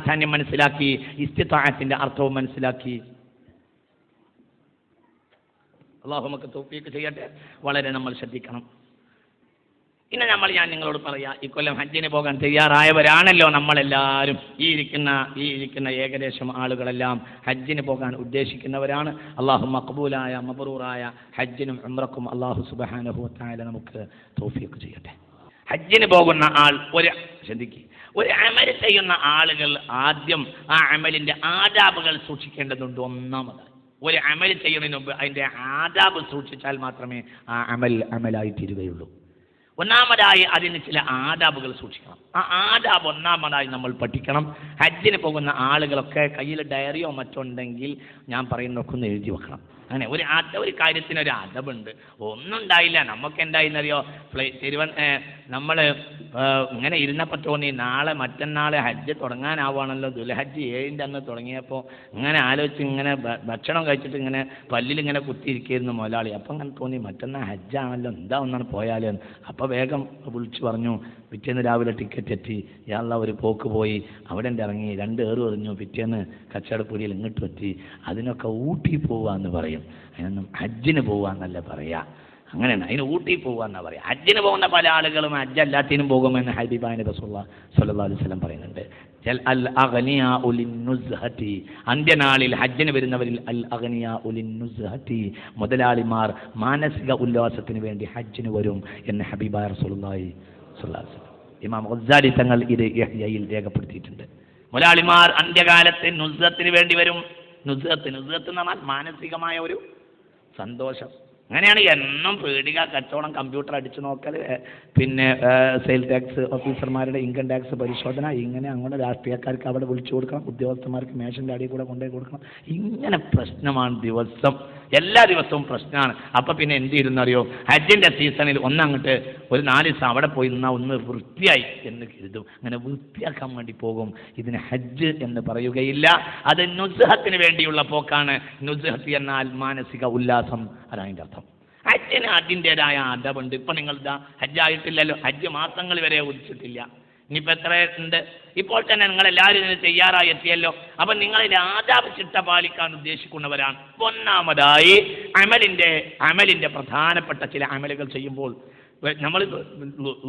പ്രാധാന്യം മനസ്സിലാക്കി, ഇസ്തിത്വാഅത്തിന്റെ അർത്ഥവും മനസ്സിലാക്കി. അല്ലാഹു നമുക്ക് തൗഫീഖ് ചെയ്യട്ടെ. വളരെ നമ്മൾ ശ്രദ്ധിക്കണം. പിന്നെ ഞാൻ നിങ്ങളോട് പറയാം, ഇക്കൊല്ലം ഹജ്ജിന് പോകാൻ തയ്യാറായവരാണല്ലോ നമ്മളെല്ലാവരും. ഈ ഇരിക്കുന്ന ഏകദേശം ആളുകളെല്ലാം ഹജ്ജിന് പോകാൻ ഉദ്ദേശിക്കുന്നവരാണ്. അള്ളാഹു മഖ്ബൂലായ മബ്റൂറായ ഹജ്ജിനും ഉംറക്കും അള്ളാഹു സുബ്ഹാനഹു വ തആല നമുക്ക് തൗഫീഖ് ചെയ്യട്ടെ. ഹജ്ജിന് പോകുന്ന ആൾ ഒരു അമൽ ചെയ്യുന്ന ആളുകൾ ആദ്യം ആ അമലിന്റെ ആദാബുകൾ സൂക്ഷിക്കേണ്ടതുണ്ട്. ഒന്നാമതായി ഒരു അമൽ ചെയ്യുന്നതിന് മുമ്പ് അതിന്റെ ആദാബ് സൂക്ഷിച്ചാൽ മാത്രമേ ആ അമലായി തീരുകയുള്ളൂ. ഒന്നാമതായി അതിന് ചില ആദാബുകൾ സൂക്ഷിക്കണം. ആ ആദാബ് ഒന്നാമതായി നമ്മൾ പഠിക്കണം. ഹജ്ജിന് പോകുന്ന ആളുകളൊക്കെ കയ്യിൽ ഡയറിയോ മറ്റോ ഉണ്ടെങ്കിൽ ഞാൻ പറയുന്നതൊക്കെ ഒന്ന് എഴുതി വെക്കണം. അങ്ങനെ ഒരു കാര്യത്തിനൊരു അദബുണ്ട്. ഒന്നും ഉണ്ടായില്ല, നമുക്ക് എന്തായിന്നറിയോ, നമ്മൾ ഇങ്ങനെ ഇരുന്നപ്പോൾ തോന്നി മറ്റന്നാൾ ഹജ്ജ് തുടങ്ങാനാവുകയാണല്ലോ. ദുൽഹജ്ജ് 7 അന്ന് തുടങ്ങിയപ്പോൾ ഇങ്ങനെ ആലോചിച്ച് ഇങ്ങനെ ഭക്ഷണം കഴിച്ചിട്ട് ഇങ്ങനെ പല്ലിലിങ്ങനെ കുത്തിയിരിക്കുന്നു മുതലാളി. അപ്പം അങ്ങനെ തോന്നി മറ്റന്നാൾ ഹജ്ജാണല്ലോ, എന്താ ഒന്നാണ് പോയാലോ. അപ്പോൾ വേഗം വിളിച്ചു പറഞ്ഞു, പിറ്റേന്ന് രാവിലെ ടിക്കറ്റ് എത്തി, ഇയാളുള്ള ഒരു പോക്ക് പോയി, അവിടെ ഇറങ്ങി 2 ഏറ് എറിഞ്ഞു, പിറ്റേന്ന് കച്ചവടപ്പുരിയിൽ ഇങ്ങോട്ട് എത്തി. അതിനൊക്കെ ഊട്ടി പോവാന്ന് പറയും. അതിനൊന്നും ഹജ്ജിന് പോവാന്നല്ല പറയാ. അങ്ങനെയാണ്, അതിന് ഊട്ടി പോവാന്നാ പറയാ. ഹജ്ജിന് പോകുന്ന പല ആളുകളും ഹജ്ജ് അല്ലാത്തിനും പോകുമെന്ന് ഹബീബായ റസൂലുള്ളാഹി സ്വല്ലല്ലാഹു അലൈഹി വസല്ലം പറയുന്നുണ്ട്. അൽ അഗ്നിയാഉ ലിന്നുസ്ഹതി, അന്ത്യനാളിൽ ഹജ്ജിന് വരുന്നവരിൽ അൽ അഗ്നിയാഉ ലിന്നുസ്ഹതി, മുതലാളിമാർ മാനസിക ഉല്ലാസത്തിന് വേണ്ടി ഹജ്ജിന് വരും എന്ന് ഹബീബായ റസൂലുള്ളാഹി സ്വല്ലല്ലാഹു അലൈഹി വസല്ലം ഇമാം ഗസ്സാലി തങ്ങൾ ഇത് ഇഹ്യായിൽ രേഖപ്പെടുത്തിയിട്ടുണ്ട്. മുതലാളിമാർ അന്ത്യകാലത്ത് നുസ്ഹത്തിന് വേണ്ടി വരും. നുസ്ഹത്ത് എന്ന് പറഞ്ഞാൽ മാനസികമായ ഒരു സന്തോഷം. അങ്ങനെയാണ് എന്നും പേടിക, കച്ചവടം, കമ്പ്യൂട്ടർ അടിച്ചു നോക്കൽ, പിന്നെ സെയിൽ ടാക്സ് ഓഫീസർമാരുടെ ഇൻകം ടാക്സ് പരിശോധന, ഇങ്ങനെ അങ്ങനെ രാഷ്ട്രീയക്കാർക്ക് അവിടെ വിളിച്ചു കൊടുക്കണം, ഉദ്യോഗസ്ഥന്മാർക്ക് മേശൻ്റെ അടിയിൽ കൂടെ കൊണ്ടുപോയി കൊടുക്കണം. ഇങ്ങനെ പ്രശ്നമാണ് ദിവസം, എല്ലാ ദിവസവും പ്രശ്നമാണ്. അപ്പം പിന്നെ എന്ത് ചെയ്യുന്നറിയോ, ഹജ്ജിൻ്റെ സീസണിൽ ഒന്നങ്ങോട്ട് ഒരു 4 ദിവസം അവിടെ പോയി നിന്നാൽ ഒന്ന് വൃത്തിയായി എന്ന് കരുതും. അങ്ങനെ വൃത്തിയാക്കാൻ വേണ്ടി പോകും. ഇതിന് ഹജ്ജ് എന്ന് പറയുകയില്ല, അത് നുസ്ഹത്തിന് വേണ്ടിയുള്ള പോക്കാണ്. നുസ്ഹത്ത് എന്നാൽ മാനസിക ഉല്ലാസം, അതാണ് അർത്ഥം. ഹജ്ജിന് അതിൻ്റെതായ അദബുണ്ട്. ഇപ്പം നിങ്ങൾ ഹജ്ജായിട്ടില്ലല്ലോ, ഹജ്ജ് മാസങ്ങൾ വരെ ഉദിച്ചിട്ടില്ല. ഇനിയിപ്പോൾ എത്ര ഉണ്ട്? ഇപ്പോൾ തന്നെ നിങ്ങളെല്ലാവരും ഇതിന് തയ്യാറായി എത്തിയല്ലോ. അപ്പം നിങ്ങളിതിൻ്റെ ആദാബ് ചിട്ട പാലിക്കാൻ ഉദ്ദേശിക്കുന്നവരാണ്. ഒന്നാമതായി അമലിൻ്റെ പ്രധാനപ്പെട്ട ചില അമലുകൾ ചെയ്യുമ്പോൾ നമ്മൾ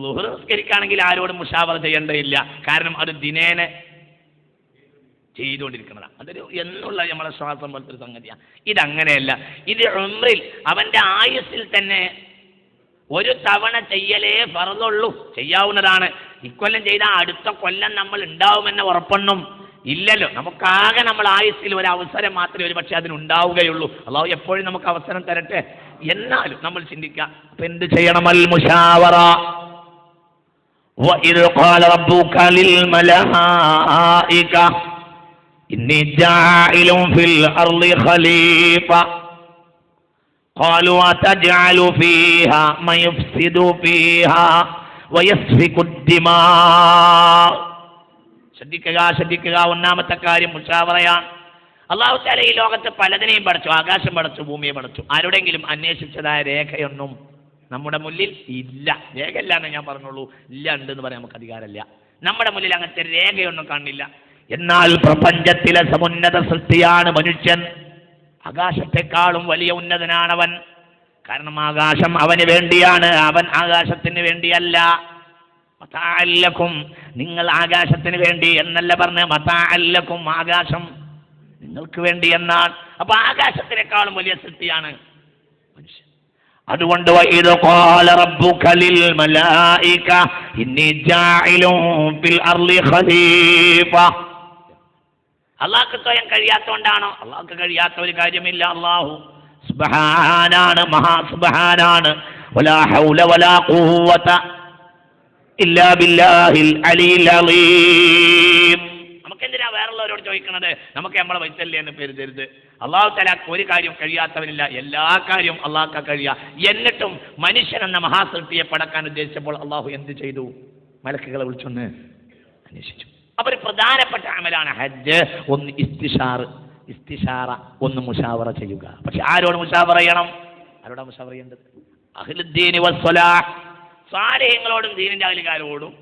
ളുഹർ നിസ്കരിക്കുകയാണെങ്കിൽ ആരോടും മുഷാവറ ചെയ്യേണ്ടതില്ല. കാരണം അത് ദിനേന ചെയ്തുകൊണ്ടിരിക്കുന്നതാണ്. അതൊരു എന്നുള്ള നമ്മളെ ശ്വാസം പോലത്തെ ഒരു സംഗതിയാണ്. ഇതങ്ങനെയല്ല. ഇത് ഉംറയിൽ അവൻ്റെ ആയുസ്സിൽ തന്നെ ഒരു തവണ ചെയ്യലേ ഫർളുള്ളൂ, ചെയ്യാവുന്നതാണ്. ഇക്കൊല്ലം ചെയ്താൽ അടുത്ത കൊല്ലം നമ്മൾ ഉണ്ടാവുമെന്ന ഉറപ്പൊന്നും ഇല്ലല്ലോ. നമുക്കാകെ നമ്മൾ ആയുസ്സിൽ ഒരു അവസരം മാത്രമേ ഒരു പക്ഷേ അതിനുണ്ടാവുകയുള്ളൂ. അല്ലാഹു എപ്പോഴും നമുക്ക് അവസരം തരട്ടെ. എന്നാലും നമ്മൾ ചിന്തിക്കാം, അപ്പം എന്ത് ചെയ്യണം? അൽ മുശാവറ. വഇദ് ഖാല റബ്ബുക ലിൽ മലായിക ഇന്നി ജാഇലുൻ ഫിൽ അർളി ഖലീഫ ഖാലു അതജഅലു ഫീഹാ മൻ യുഫ്സിദു ഫീഹാ വയസ്ഫികു ദിമാ. ശ്രദ്ധിക്കുക. ഒന്നാമത്തെ കാര്യം മുശാവറയാണ്. അല്ലാഹു തആല ഈ ലോകത്ത് പലതിനെയും പടച്ചു, ആകാശം പടച്ചു, ഭൂമിയെ പടച്ചു. ആരുടെങ്കിലും അന്വേഷിച്ചതായ രേഖയൊന്നും നമ്മുടെ മുന്നിൽ ഇല്ല. രേഖയില്ല എന്ന് ഞാൻ പറഞ്ഞോളൂ, ഇല്ല ഉണ്ടെന്ന് പറയാൻ നമുക്ക് അധികാരമില്ല. നമ്മുടെ മുന്നിൽ അങ്ങനത്തെ രേഖയൊന്നും കാണില്ല. എന്നാൽ പ്രപഞ്ചത്തിലെ സമുന്നത സൃഷ്ടിയാണ് മനുഷ്യൻ. ആകാശത്തെക്കാളും വലിയ ഉന്നതനാണവൻ. കാരണം ആകാശം അവന് വേണ്ടിയാണ്, അവൻ ആകാശത്തിന് വേണ്ടിയല്ല. മതാഅല്ലക്കും, നിങ്ങൾ ആകാശത്തിന് വേണ്ടി എന്നല്ല പറഞ്ഞ, മതാഅല്ലക്കും, ആകാശം നിങ്ങൾക്ക് വേണ്ടി എന്നാണ്. അപ്പൊ ആകാശത്തിനേക്കാളും വലിയ സൃഷ്ടിയാണ് മനുഷ്യൻ. അതുകൊണ്ട് വഇദ് ഖാല റബ്ബുക ലിൽ മലായിക ഇന്നി ജാഇലുൻ ഫിൽ അർളി ഖലീഫ. അല്ലാഹുക്ക് സ്വയം കഴിയാത്തതുകൊണ്ടാണോ? അല്ലാഹുക്ക് കഴിയാത്ത ഒരു കാര്യമില്ല. അല്ലാഹു സുബ്ഹാനാണ്, മഹാസുബ്ഹാനാണ്. വലാ ഹൗല വലാ ഖുവത ഇല്ലാ ബില്ലാഹിൽ അലിയിൽ അലീം. നമുക്കെന്തിനാ വേറുള്ളവരോട് ചോദിക്കണത്? നമുക്ക് നമ്മളെ വൈത്തല്ലേ എന്ന് പേര് തരുത്. അല്ലാഹു തആല ഒരു കാര്യം കഴിയാത്തവനില്ല, എല്ലാ കാര്യവും അല്ലാഹുക്ക് കഴിയാ. എന്നിട്ടും മനുഷ്യൻ എന്ന മഹാസൃഷ്ടിയെ പടക്കാൻ ഉദ്ദേശിച്ചപ്പോൾ അല്ലാഹു എന്ത് ചെയ്തു? മലക്കുകളെ വിളിച്ചൊന്ന് അന്വേഷിച്ചു. അപ്പോൾ ഒരു പ്രധാനപ്പെട്ട അമലാണ് ഹജ്ജ്. ഒന്ന് ഇസ്തിഷാറ, ഒന്ന് മുശാവറ ചെയ്യുക. പക്ഷെ ആരോട് മുശാവറ ചെയ്യണം? ആരോടാ മുശാവറ ചെയ്യേണ്ടത്? അഹ്ലുദ്ദീനി വസ്സലാഹ്, സാലിഹ്യങ്ങളോടും ദീനിന്റെ അഹ്ലുകാരോടും.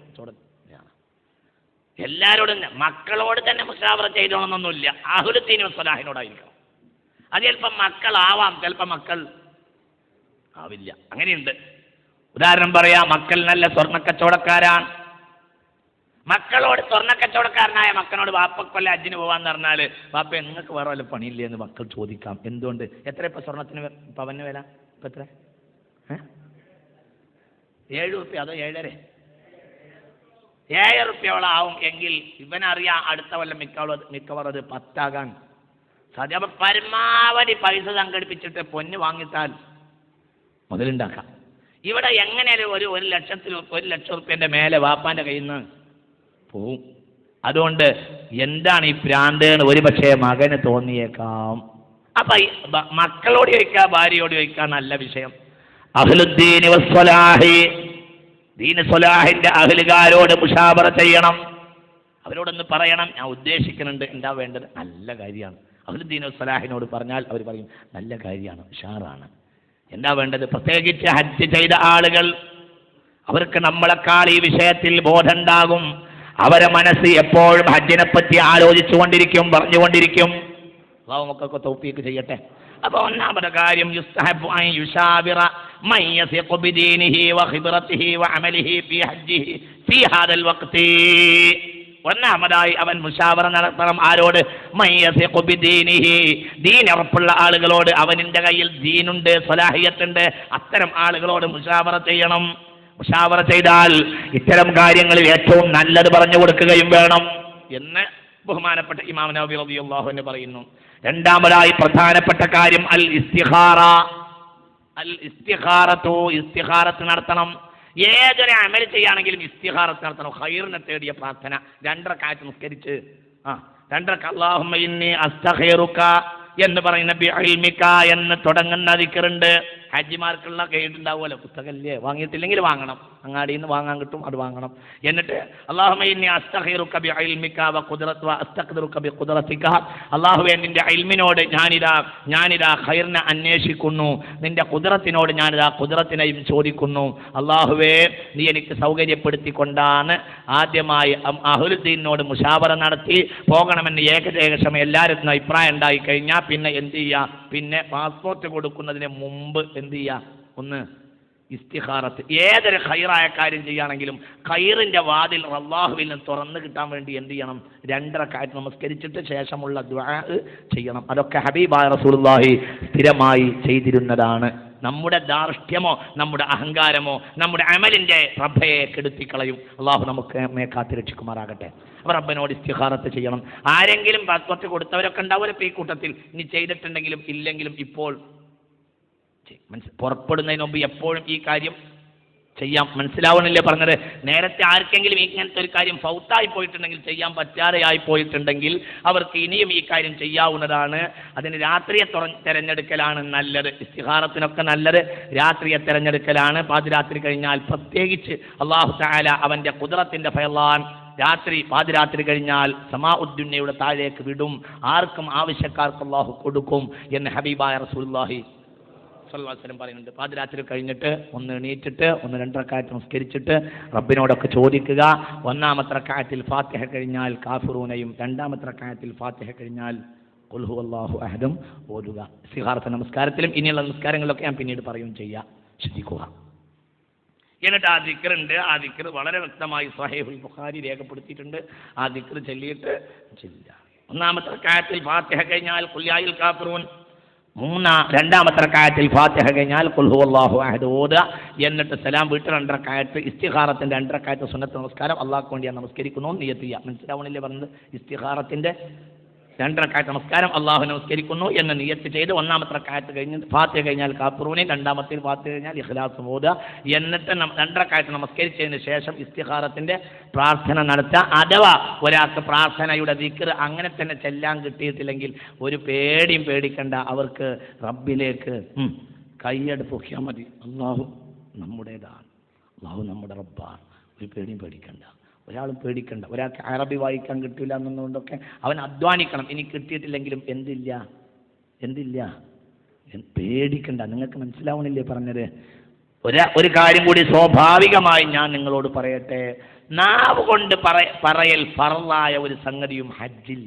എല്ലാവരോടും മക്കളോട് തന്നെ മുശാവറ ചെയ്തോണമെന്നൊന്നുമില്ല. അഹ്ലുദ്ദീൻ വസ്സലാഹിനോടായിരിക്കണം. അത് ചിലപ്പം മക്കളാവാം, ചിലപ്പോൾ മക്കൾ ആവില്ല, അങ്ങനെയുണ്ട്. ഉദാഹരണം പറയാം, മക്കൾ നല്ല സ്വർണ്ണക്കച്ചവടക്കാരാണ്. മക്കളോട് സ്വർണ്ണക്കച്ചവടക്കാരനായ മക്കനോട് വാപ്പക്കൊല്ല ഹജ്ജിന് പോവാന്ന് പറഞ്ഞാൽ വാപ്പ നിങ്ങൾക്ക് വേറെ വല്ല പണിയില്ലേ എന്ന് മക്കൾ ചോദിക്കാം. എന്തുകൊണ്ട്? എത്ര ഇപ്പം സ്വർണത്തിന് പവന് വില? ഇപ്പം എത്ര? 7 റുപ്യ അതോ 7.5? 7 റുപ്യോളം ആവും എങ്കിൽ ഇവനറിയാം അടുത്ത കൊല്ലം മിക്കവാറും അത് 10 ആകാൻ സാധ്യത. അപ്പം പരമാവധി പൈസ സംഘടിപ്പിച്ചിട്ട് പൊന്ന് വാങ്ങിത്താൽ മുതലുണ്ടാക്കാം. ഇവിടെ എങ്ങനെയാലും ഒരു ലക്ഷം റുപ്യൻ്റെ മേലെ വാപ്പാൻ്റെ കയ്യിൽ നിന്ന് പോവും. അതുകൊണ്ട് എന്താണ് ഈ ഭ്രാന്ത് എന്ന് ഒരു പക്ഷേ മകന് തോന്നിയേക്കാം. അപ്പം മക്കളോട് ചോദിക്കുക, ഭാര്യയോട് ചോദിക്കുക, നല്ല വിഷയം. അഹ്ലുദ്ദീൻ വസ്സലാഹി, ദീൻ സ്വലാഹിന്റെ അഹ്ലുകാരോട് മുശാവറ ചെയ്യണം. അവരോടൊന്ന് പറയണം, ഞാൻ ഉദ്ദേശിക്കുന്നുണ്ട്, എന്താ വേണ്ടത്? നല്ല കാര്യമാണ്. അഹ്ലുദ്ദീൻ വസ്സലാഹിനോട് പറഞ്ഞാൽ അവർ പറയും നല്ല കാര്യമാണ്, ഉഷാറാണ്. എന്താ വേണ്ടത്? പ്രത്യേകിച്ച് ഹജ്ജ് ചെയ്ത ആളുകൾ, അവർക്ക് നമ്മളെക്കാൾ ഈ വിഷയത്തിൽ ബോധമുണ്ടാകും. അവരെ മനസ്സ് എപ്പോഴും ഹജ്ജിനെ പറ്റി ആലോചിച്ചുകൊണ്ടിരിക്കും, പറഞ്ഞുകൊണ്ടിരിക്കും. അല്ലാഹു നമുക്കൊക്കെ തൗഫീഖ് ചെയ്യട്ടെ. അപ്പോൾ ഒന്നാമത്തെ കാര്യം യുസ്തഹബ്ബു അൻ യുശാവിറ മൻ യസിഖു ബിദീനിഹി വഖിബ്റതിഹി വഅമലിഹി ഫീ ഹജ്ജിഹി ഫീ ഹാദൽ വഖ്തി. ഒന്നാമതായി അവൻ മുശാവറ നടത്തണം. ആരോട്? മൻ യസിഖു ബിദീനിഹി, ദീൻ ഉറപ്പുള്ള ആളുകളോട്. അവനിന്റെ കയ്യിൽ ദീനുണ്ട്, സ്വലാഹിയത്തുണ്ട്, അത്തരം ആളുകളോട് മുശാവറ ചെയ്യണം. മുശാവറ ചെയ്താൽ ഇത്തരം കാര്യങ്ങളിൽ ഏറ്റവും നല്ലത് പറഞ്ഞു കൊടുക്കുകയും വേണം എന്ന് ബഹുമാനപ്പെട്ട ഇമാം നവവി റളിയല്ലാഹു അൻഹു പറയുന്നു. രണ്ടാമതായി പ്രധാനപ്പെട്ട കാര്യം അൽ ഇസ്തിഖാറ. അൽ ഇസ്തിഖാറത്തു, ഇസ്തിഖാറത്ത് നടത്തണം. ഏതൊരു അമൽ ചെയ്യുകയാണെങ്കിലും ഇസ്തിഖാറത്ത് നടത്തണം. ഖൈറിനെ തേടിയ പ്രാർത്ഥന 2 റക്അത്ത് നിസ്കരിച്ച് 2 റക്അത്ത് അല്ലാഹുമ്മ ഇന്നി അസ്തഖിറുക എന്ന് പറയുന്ന ബിഇൽമിക എന്ന് തുടങ്ങുന്ന ദിക്റുണ്ട്. ഹാജിമാർക്കുള്ള ഗൈഡുണ്ടാവുമല്ലോ, പുസ്തകമല്ലേ, വാങ്ങിയിട്ടില്ലെങ്കിൽ വാങ്ങണം, അങ്ങാടിയിൽ നിന്ന് വാങ്ങാൻ കിട്ടും, അത് വാങ്ങണം. എന്നിട്ട് അല്ലാഹുമ്മ ഇന്നി അസ്തഖിറുക ബിഇൽമിക വ അസ്തഖ്ദിറുക ബിഖുദ്റതിക, അല്ലാഹുവേ നിന്റെ ഇൽമിനോട് ഞാനിതാ ഖൈറിനെ അന്വേഷിക്കുന്നു, നിന്റെ ഖുദ്റത്തിനോട് ഞാനിതാ ഖുദ്റത്തിനെയും ചോദിക്കുന്നു. അല്ലാഹുവേ നീ എനിക്ക് സൗകര്യപ്പെടുത്തിക്കൊണ്ടാണ് ആദ്യമായി അഹ്ലുദ്ദീനോട് മുശാവറ നടത്തി പോകണമെന്ന് ഏകദേശം എല്ലാവരും അഭിപ്രായം ഉണ്ടായി കഴിഞ്ഞാൽ പിന്നെ എന്ത് ചെയ്യുക? പിന്നെ പാസ്പോർട്ട് കൊടുക്കുന്നതിന് മുമ്പ് എന്ത് ചെയ്യുക? ഒന്ന് ഇസ്തിഖാറത്ത്. ഏതൊരു ഖൈറായ കാര്യം ചെയ്യുകയാണെങ്കിലും ഖൈറിന്റെ വാതിൽ അല്ലാഹുവിൽ നിന്ന് തുറന്നു കിട്ടാൻ വേണ്ടി എന്ത് ചെയ്യണം? 2 റക്അത്ത് നമസ്കരിച്ചിട്ട് ശേഷമുള്ള ദുആ ചെയ്യണം. അതൊക്കെ ഹബീബായ റസൂലുള്ളാഹി സ്ഥിരമായി ചെയ്തിരുന്നതാണ്. നമ്മുടെ ധാർഷ്ട്യമോ നമ്മുടെ അഹങ്കാരമോ നമ്മുടെ അമലിന്റെ റബ്ബയെ കെടുത്തിക്കളയും. അള്ളാഹു നമുക്ക് കാത്തിരക്ഷിക്കുമാറാകട്ടെ. അവർ റബ്ബിനോട് ഇസ്തിഖാറത്ത് ചെയ്യണം. ആരെങ്കിലും പാസ്പോർട്ട് കൊടുത്തവരൊക്കെ ഉണ്ടാവുമല്ലോ ഈ കൂട്ടത്തിൽ. ഇനി ചെയ്തിട്ടുണ്ടെങ്കിലും ഇല്ലെങ്കിലും ഇപ്പോൾ പുറപ്പെടുന്നതിന് മുമ്പ് എപ്പോഴും ഈ കാര്യം ചെയ്യാം. മനസ്സിലാവണില്ലേ പറഞ്ഞത്? നേരത്തെ ആർക്കെങ്കിലും ഇങ്ങനത്തെ ഒരു കാര്യം ഫൗത്തായി പോയിട്ടുണ്ടെങ്കിൽ, ചെയ്യാൻ പറ്റാതെയായി പോയിട്ടുണ്ടെങ്കിൽ അവർക്ക് ഇനിയും ഈ കാര്യം ചെയ്യാവുന്നതാണ്. അതിന് രാത്രിയെ തിരഞ്ഞെടുക്കലാണ് നല്ലത്. ഇസ്തിഖാറത്തിനൊക്കെ നല്ലത് രാത്രിയെ തിരഞ്ഞെടുക്കലാണ്. പാതിരാത്രി കഴിഞ്ഞാൽ പ്രത്യേകിച്ച് അല്ലാഹു തആല അവന്റെ ഖുദ്റത്തിന്റെ ഫയലാൻ രാത്രി പാതിരാത്രി കഴിഞ്ഞാൽ സമാഉദ്ദുന്യയുടെ താഴേക്ക് വിടും. ആർക്കും ആവശ്യക്കാർക്ക് അല്ലാഹു കൊടുക്കും എന്ന് ഹബീബായ റസൂലുള്ളാഹി സ്വല്ലല്ലാഹു അലൈഹി വസല്ലം പറയുന്നുണ്ട്. പാതിരാത്രി കഴിഞ്ഞിട്ട് ഒന്ന് എണീറ്റിട്ട് 2 റക്അത്ത് നമസ്കരിച്ചിട്ട് റബ്ബിനോടൊക്കെ ചോദിക്കുക. 1-ാമത്തെ റക്അത്തിൽ ഫാത്തിഹ കഴിഞ്ഞാൽ കാഫിറൂനയും 2-ാമത്തെ റക്അത്തിൽ ഫാത്തിഹ കഴിഞ്ഞാൽ ഖുൽ ഹുവല്ലാഹു അഹദും ഓതുക. ഇസ്തിഖാറത്ത് നമസ്കാരത്തിലും ഇനിയുള്ള നമസ്കാരങ്ങളിലൊക്കെ ഞാൻ പിന്നീട് പറയും ചെയ്യാം, ശ്രദ്ധിക്കുക. എന്നിട്ട് ആ ദിക്റുണ്ട്. ആ ദിക്ർ വളരെ വ്യക്തമായി സ്വഹീഹുൽ ബുഖാരി രേഖപ്പെടുത്തിയിട്ടുണ്ട്. ആ ദിക്ർ ചൊല്ലിയിട്ട് ചെല്ലുക. 1-ാമത്തെ റക്അത്തിൽ ഫാത്തിഹ കഴിഞ്ഞാൽ ഖുൽ യാ അയ്യുൽ കാഫിറൂൻ, 2-ാമത്തെ റക്അത്തിൽ ഫാത്തിഹ കഴിഞ്ഞാൽ ഖുൽ ഹുവല്ലാഹു അഹദ് ഓതുക. എന്നിട്ട് സലാം വീട്ട് 2 റക്അത്ത് ഇസ്തിഖാറത്തിന്റെ 2 റക്അത്ത് സുന്നത്ത് നമസ്കാരം അല്ലാഹുവിന് വേണ്ടി ഞാൻ നമസ്കരിക്കുന്നു നിയ്യത്ത് ചെയ്യുക. മനസ്സിലാവണില്ലേ പറഞ്ഞത്? ഇസ്തിഖാറത്തിന്റെ 2 റക്അത്ത് നമസ്കാരം അല്ലാഹുവിനെ നമസ്കരിക്കുന്നു എന്ന് നിയ്യത്ത് ചെയ്ത് 1-ാമത്തെ റക്അത്ത് കഴിഞ്ഞ് ഫാത്തിഹ കഴിഞ്ഞാൽ കാഫിറൂനെ, 2-ാമത്തെ ഫാത്തിഹ കഴിഞ്ഞാൽ ഇഖ്ലാസ് ഓതുക. എന്നിട്ട് 2 റക്അത്ത് നമസ്കരിച്ചതിന് ശേഷം ഇസ്തിഖാറത്തിന്റെ പ്രാർത്ഥന നടത്തുക. അഥവാ ഒരാൾക്ക് പ്രാർത്ഥനയുടെ ദിക്ർ അങ്ങനെ തന്നെ ചെല്ലാൻ കിട്ടിയിട്ടില്ലെങ്കിൽ ഒരു പേടിയും പേടിക്കണ്ട. അവർക്ക് റബ്ബിലേക്ക് കൈയ്യടുപ്പൊക്കിയാൽ മതി. അല്ലാഹു നമ്മുടേതാണ്, അല്ലാഹു നമ്മുടെ റബ്ബാണ്. ഒരു പേടിയും പേടിക്കണ്ട, ഒരാളും പേടിക്കണ്ട. ഒരാൾക്ക് അറബി വായിക്കാൻ കിട്ടില്ല എന്നുള്ളതുകൊണ്ടൊക്കെ അവൻ അധ്വാനിക്കണം. ഇനി കിട്ടിയിട്ടില്ലെങ്കിലും എന്തില്ല പേടിക്കണ്ട. നിങ്ങൾക്ക് മനസ്സിലാവണില്ലേ പറഞ്ഞത്? ഒരു കാര്യം കൂടി സ്വാഭാവികമായി ഞാൻ നിങ്ങളോട് പറയട്ടെ. നാവ് കൊണ്ട് പറയൽ ഫർളായ ഒരു സംഗതിയും ഹജ്ജിൽ